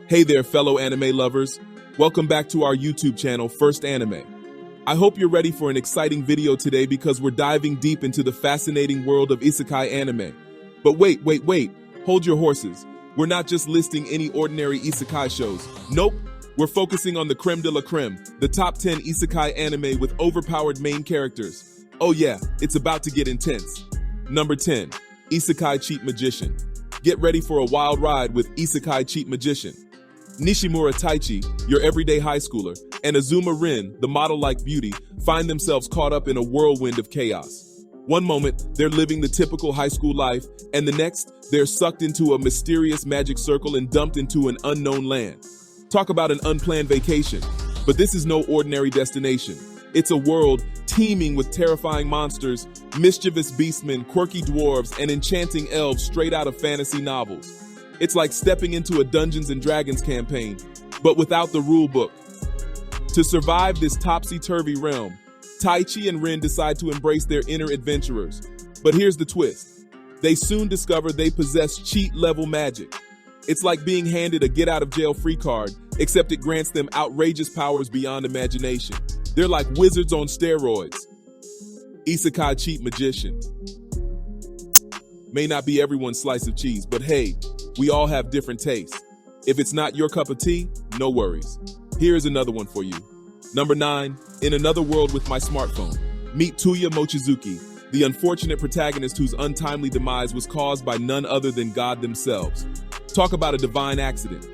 Hey there, fellow anime lovers. Welcome back to our YouTube channel, First Anime. I hope you're ready for an exciting video today because we're diving deep into the fascinating world of Isekai anime. But wait. Hold your horses. We're not just listing any ordinary Isekai shows. Nope. We're focusing on the creme de la creme, the top 10 Isekai anime with overpowered main characters. Oh yeah, it's about to get intense. Number 10, Isekai Cheat Magician. Get ready for a wild ride with Isekai Cheat Magician. Nishimura Taichi, your everyday high schooler, and Azuma Rin, the model-like beauty, find themselves caught up in a whirlwind of chaos. One moment, they're living the typical high school life, and the next, they're sucked into a mysterious magic circle and dumped into an unknown land. Talk about an unplanned vacation. But this is no ordinary destination. It's a world teeming with terrifying monsters, mischievous beastmen, quirky dwarves, and enchanting elves straight out of fantasy novels. It's like stepping into a Dungeons & Dragons campaign, but without the rule book. To survive this topsy-turvy realm, Taichi and Rin decide to embrace their inner adventurers. But here's the twist. They soon discover they possess cheat-level magic. It's like being handed a get-out-of-jail-free card, except it grants them outrageous powers beyond imagination. They're like wizards on steroids. Isekai Cheat Magician. May not be everyone's slice of cheese, but hey, we all have different tastes. If it's not your cup of tea, no worries. Here's another one for you. Number 9, In Another World with My Smartphone. Meet Tuya Mochizuki, the unfortunate protagonist whose untimely demise was caused by none other than God themselves. Talk about a divine accident.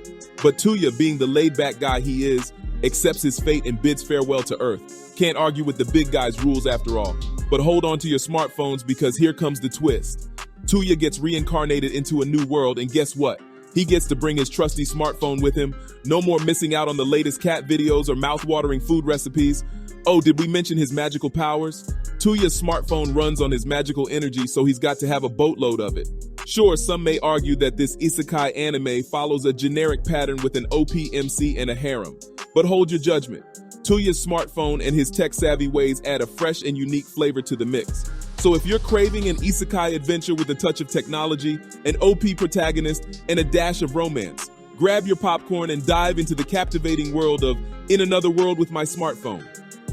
But Tuya, being the laid-back guy he is, accepts his fate and bids farewell to Earth. Can't argue with the big guy's rules after all. But hold on to your smartphones because here comes the twist. Tuya gets reincarnated into a new world, and guess what? He gets to bring his trusty smartphone with him. No more missing out on the latest cat videos or mouth-watering food recipes. Oh, did we mention his magical powers? Tuya's smartphone runs on his magical energy, so he's got to have a boatload of it. Sure, some may argue that this isekai anime follows a generic pattern with an OP MC and a harem. But hold your judgment. Tuya's smartphone and his tech-savvy ways add a fresh and unique flavor to the mix. So if you're craving an isekai adventure with a touch of technology, an OP protagonist, and a dash of romance, grab your popcorn and dive into the captivating world of In Another World with My Smartphone.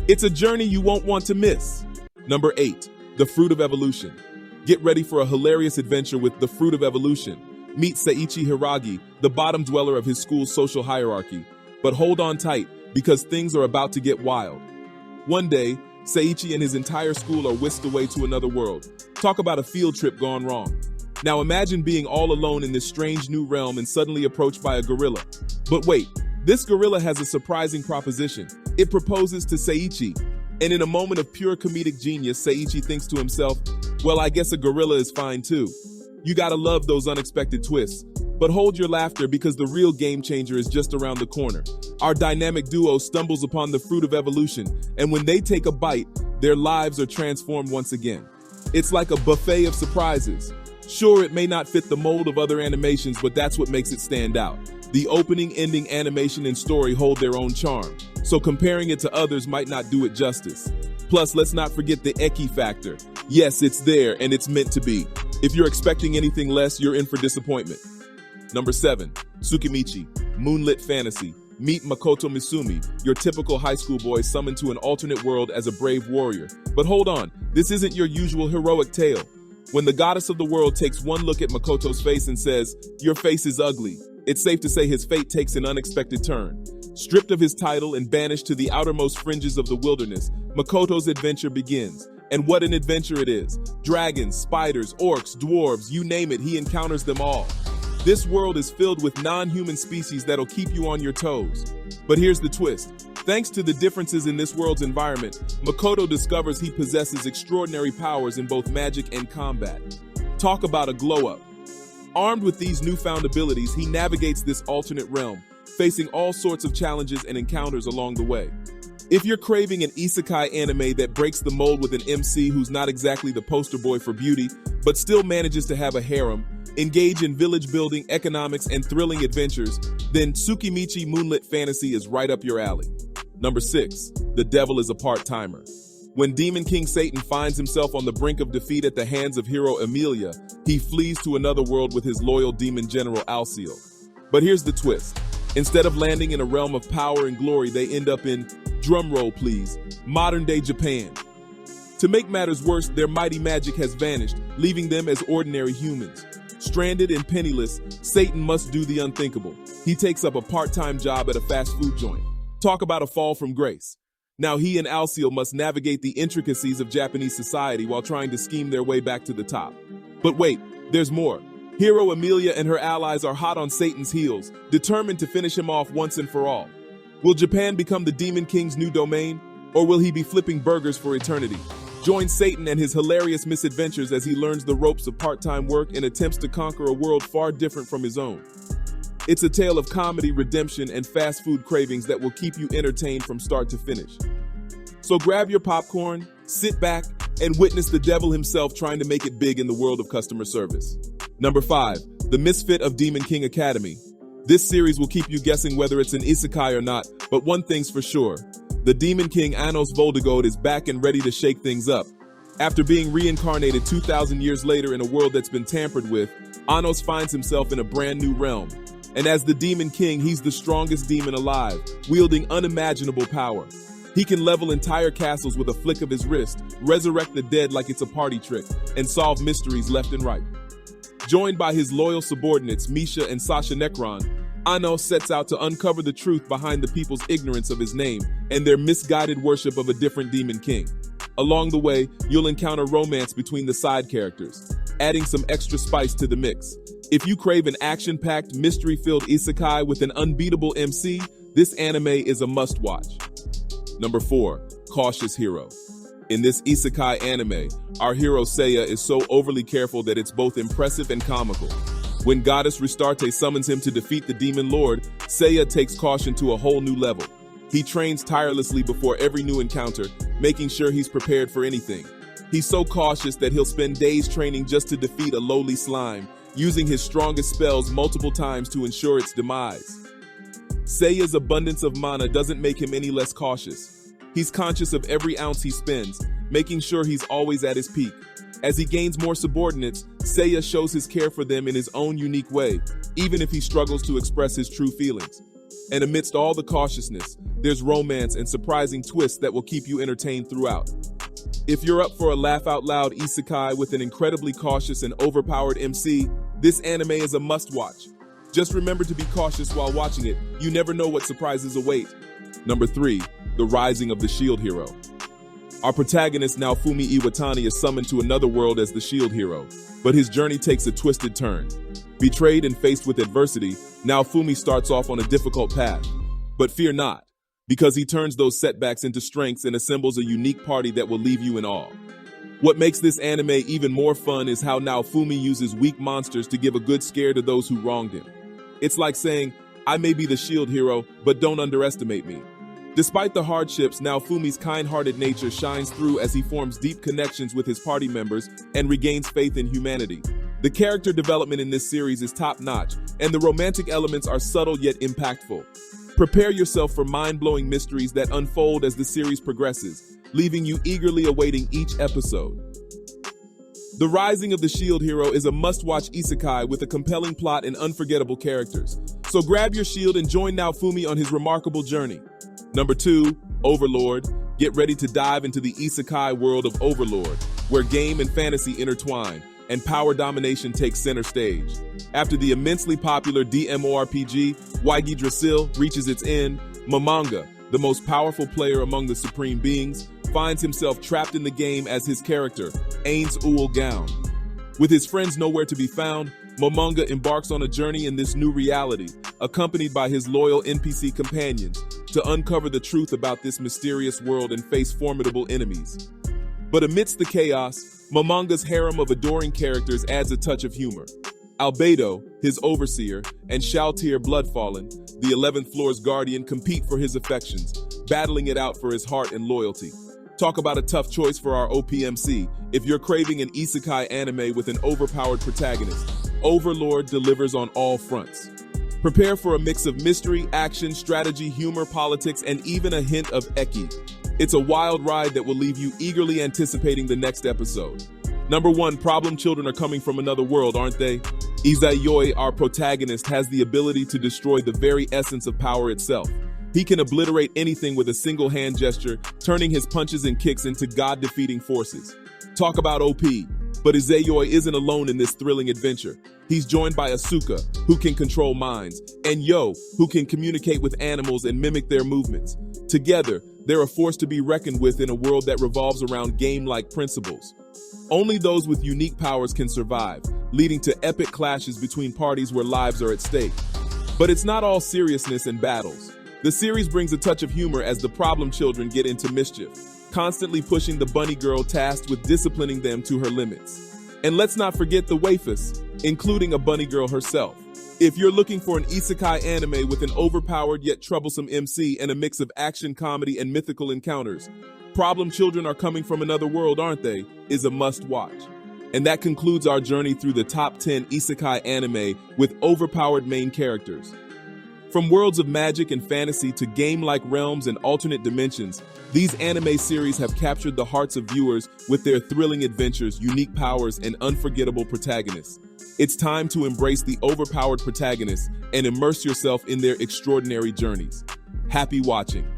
It's a journey you won't want to miss. Number 8, The Fruit of Evolution. Get ready for a hilarious adventure with The Fruit of Evolution. Meet Seiichi Hiragi, the bottom dweller of his school's social hierarchy. But hold on tight, because things are about to get wild. One day, Seiichi and his entire school are whisked away to another world. Talk about a field trip gone wrong. Now imagine being all alone in this strange new realm and suddenly approached by a gorilla. But wait, this gorilla has a surprising proposition. It proposes to Seiichi. And in a moment of pure comedic genius, Seiichi thinks to himself, well, I guess a gorilla is fine too. You gotta love those unexpected twists. But hold your laughter because the real game changer is just around the corner. Our dynamic duo stumbles upon the fruit of evolution, and when they take a bite, their lives are transformed once again. It's like a buffet of surprises. Sure, it may not fit the mold of other animations, but that's what makes it stand out. The opening, ending, animation, and story hold their own charm, so comparing it to others might not do it justice. Plus, let's not forget the Eki factor. Yes, it's there, and it's meant to be. If you're expecting anything less, you're in for disappointment. Number 7, Tsukumichi, Moonlit Fantasy. Meet Makoto Misumi, your typical high school boy summoned to an alternate world as a brave warrior. But hold on, this isn't your usual heroic tale. When the goddess of the world takes one look at Makoto's face and says, "Your face is ugly," it's safe to say his fate takes an unexpected turn. Stripped of his title and banished to the outermost fringes of the wilderness, Makoto's adventure begins. And what an adventure it is. Dragons, spiders, orcs, dwarves, you name it, he encounters them all. This world is filled with non-human species that'll keep you on your toes. But here's the twist. Thanks to the differences in this world's environment, Makoto discovers he possesses extraordinary powers in both magic and combat. Talk about a glow-up. Armed with these newfound abilities, he navigates this alternate realm, facing all sorts of challenges and encounters along the way. If you're craving an isekai anime that breaks the mold with an MC who's not exactly the poster boy for beauty, but still manages to have a harem, engage in village building, economics, and thrilling adventures, then Tsukumichi Moonlit Fantasy is right up your alley. Number 6, The Devil is a Part-Timer. When Demon King Satan finds himself on the brink of defeat at the hands of hero Emilia, he flees to another world with his loyal demon general Alciel. But here's the twist. Instead of landing in a realm of power and glory, they end up in, drumroll please, modern-day Japan. To make matters worse, their mighty magic has vanished, leaving them as ordinary humans. Stranded and penniless, Satan must do the unthinkable. He takes up a part-time job at a fast food joint. Talk about a fall from grace. Now he and Alciel must navigate the intricacies of Japanese society while trying to scheme their way back to the top. But wait, there's more. Hero Emilia and her allies are hot on Satan's heels, determined to finish him off once and for all. Will Japan become the Demon King's new domain, or will he be flipping burgers for eternity? Join Satan and his hilarious misadventures as he learns the ropes of part-time work and attempts to conquer a world far different from his own. It's a tale of comedy, redemption, and fast food cravings that will keep you entertained from start to finish. So grab your popcorn, sit back, and witness the devil himself trying to make it big in the world of customer service. Number 5, The Misfit of Demon King Academy. This series will keep you guessing whether it's an isekai or not, but one thing's for sure. The Demon King Anos Voldigod is back and ready to shake things up. After being reincarnated 2,000 years later in a world that's been tampered with, Anos finds himself in a brand new realm. And as the Demon King, he's the strongest demon alive, wielding unimaginable power. He can level entire castles with a flick of his wrist, resurrect the dead like it's a party trick, and solve mysteries left and right. Joined by his loyal subordinates, Misha and Sasha Necron, Anos sets out to uncover the truth behind the people's ignorance of his name and their misguided worship of a different demon king. Along the way, you'll encounter romance between the side characters, adding some extra spice to the mix. If you crave an action-packed, mystery-filled isekai with an unbeatable MC, this anime is a must-watch. Number 4, Cautious Hero. In this isekai anime, our hero Seiya is so overly careful that it's both impressive and comical. When Goddess Restarte summons him to defeat the Demon Lord, Seiya takes caution to a whole new level. He trains tirelessly before every new encounter, making sure he's prepared for anything. He's so cautious that he'll spend days training just to defeat a lowly slime, using his strongest spells multiple times to ensure its demise. Seiya's abundance of mana doesn't make him any less cautious. He's conscious of every ounce he spends, making sure he's always at his peak. As he gains more subordinates, Seiya shows his care for them in his own unique way, even if he struggles to express his true feelings. And amidst all the cautiousness, there's romance and surprising twists that will keep you entertained throughout. If you're up for a laugh-out-loud isekai with an incredibly cautious and overpowered MC, this anime is a must-watch. Just remember to be cautious while watching it. You never know what surprises await. Number 3, The Rising of the Shield Hero. Our protagonist Naofumi Iwatani is summoned to another world as the Shield Hero, but his journey takes a twisted turn. Betrayed and faced with adversity, Naofumi starts off on a difficult path. But fear not, because he turns those setbacks into strengths and assembles a unique party that will leave you in awe. What makes this anime even more fun is how Naofumi uses weak monsters to give a good scare to those who wronged him. It's like saying, I may be the Shield Hero, but don't underestimate me. Despite the hardships, Naofumi's kind-hearted nature shines through as he forms deep connections with his party members and regains faith in humanity. The character development in this series is top-notch, and the romantic elements are subtle yet impactful. Prepare yourself for mind-blowing mysteries that unfold as the series progresses, leaving you eagerly awaiting each episode. The Rising of the Shield Hero is a must-watch isekai with a compelling plot and unforgettable characters. So grab your shield and join Naofumi on his remarkable journey. Number 2, Overlord. Get ready to dive into the isekai world of Overlord, where game and fantasy intertwine, and power domination takes center stage. After the immensely popular DMORPG, Waigi Drasil reaches its end, Momonga, the most powerful player among the supreme beings, finds himself trapped in the game as his character, Ains Uul Gaon. With his friends nowhere to be found, Momonga embarks on a journey in this new reality, accompanied by his loyal NPC companions, to uncover the truth about this mysterious world and face formidable enemies. But amidst the chaos, Momonga's harem of adoring characters adds a touch of humor. Albedo, his overseer, and Shaltir Bloodfallen, the 11th floor's guardian, compete for his affections, battling it out for his heart and loyalty. Talk about a tough choice for our OPMC. If you're craving an isekai anime with an overpowered protagonist, Overlord delivers on all fronts. Prepare for a mix of mystery, action, strategy, humor, politics, and even a hint of eki. It's a wild ride that will leave you eagerly anticipating the next episode. Number 1, problem children are coming from another world, aren't they? Izayoi, our protagonist, has the ability to destroy the very essence of power itself. He can obliterate anything with a single hand gesture, turning his punches and kicks into god-defeating forces. Talk about OP, but Izayoi isn't alone in this thrilling adventure. He's joined by Asuka, who can control minds, and Yo, who can communicate with animals and mimic their movements. Together, they're a force to be reckoned with in a world that revolves around game-like principles. Only those with unique powers can survive, leading to epic clashes between parties where lives are at stake. But it's not all seriousness and battles. The series brings a touch of humor as the problem children get into mischief, constantly pushing the bunny girl tasked with disciplining them to her limits. And let's not forget the waifus, including a bunny girl herself. If you're looking for an isekai anime with an overpowered yet troublesome MC and a mix of action, comedy, and mythical encounters, Problem Children Are Coming from Another World, Aren't They? Is a must-watch. And that concludes our journey through the top 10 isekai anime with overpowered main characters. From worlds of magic and fantasy to game-like realms and alternate dimensions, these anime series have captured the hearts of viewers with their thrilling adventures, unique powers, and unforgettable protagonists. It's time to embrace the overpowered protagonists and immerse yourself in their extraordinary journeys. Happy watching!